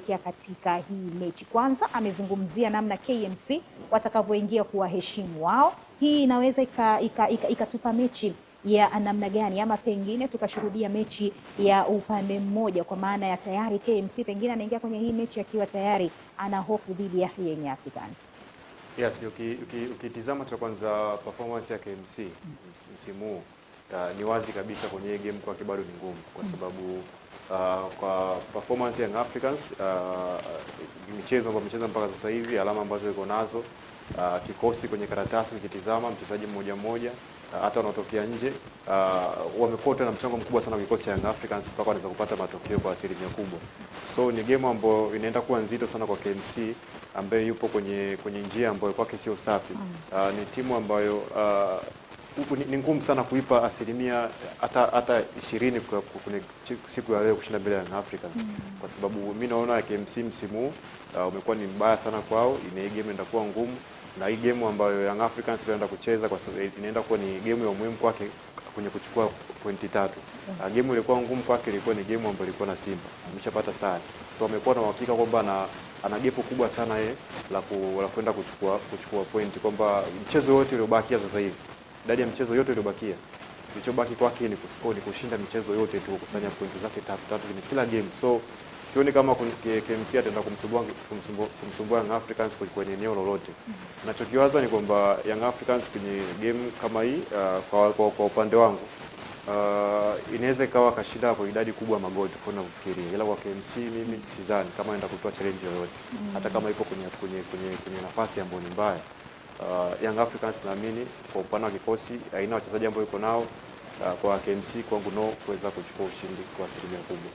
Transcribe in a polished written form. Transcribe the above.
katika hii mechi. Kwanza amezungumzia namna KMC watakavyoingia kuwaheshimu wao. Hii inaweza ikatupa mechi ya namna gani, ama pengine tukashuhudia mechi ya upande mmoja, kwa maana ya tayari KMC pengine anaingia kwenye hii mechi akiwa tayari ana hofu dhidi ya Young Africans. Yes, ukitizama cha kwanza performance ya KMC msimu huu ni wazi kabisa kwenye game kwa bado ni ngumu, kwa sababu kwa performance ya Young Africans michezo ambayo mchezo mpaka sasa hivi, alama ambazo iko nazo, kikosi kwenye karatasi ukitizama mchezaji mmoja mmoja, hata wanaotokea nje wamekuwa na mchango mkubwa sana kwa kikosi cha Young Africans mpaka wanaweza kupata matokeo kwa asilimia kubwa. So ni game ambayo inaenda kuwa nzito sana kwa KMC ambaye yupo kwenye njia ambayo kwake sio safi. Ni timu ambayo ni ngumu sana kuipa asilimia hata 20 kwenye siku ya leo kushinda mbele ya Young Africans, kwa sababu mimi naona KMC msimu umekuwa ni mbaya sana kwao. Ina game inaenda kuwa ngumu, na hii game ambayo Young Africans inaenda kucheza kwa sababu inaenda kuwa ni game ya muhimu kwake kwenye kuchukua pointi 3. Game ilikuwa ngumu kwake, ilikuwa ni game ambayo ilikuwa na Simba ameshapata sare, so amekuwa na uhakika kwamba ana gepo kubwa sana la kwenda kuchukua pointi, kwamba mchezo wote uliobakia sasa hivi, idadi ya mchezo yote iliyobakia, kilichobaki kwake ni kuscore, ni kushinda michezo yote tu, kukusanya pointi zake 3 kwenye kila game. So sioni kama KMC ataenda kumsumbua Young Africans kwenye eneo lolote. Ninachokiwaza ni kwamba Young Africans kwenye game kama hii kwa upande wangu inaweza ikawa kashinda kwa idadi kubwa magoli tofauti na kufikiria, ila kwa KMC mimi sidhani kama anaenda kutoa challenge yoyote, hata kama ipo kwenye nafasi ambayo ni mbaya. Young Africans naamini kwa upande wa kikosi, aina wachezaji ambao yuko nao, kwa KMC kwangu no kuweza kuchukua ushindi kwa asilimia kubwa.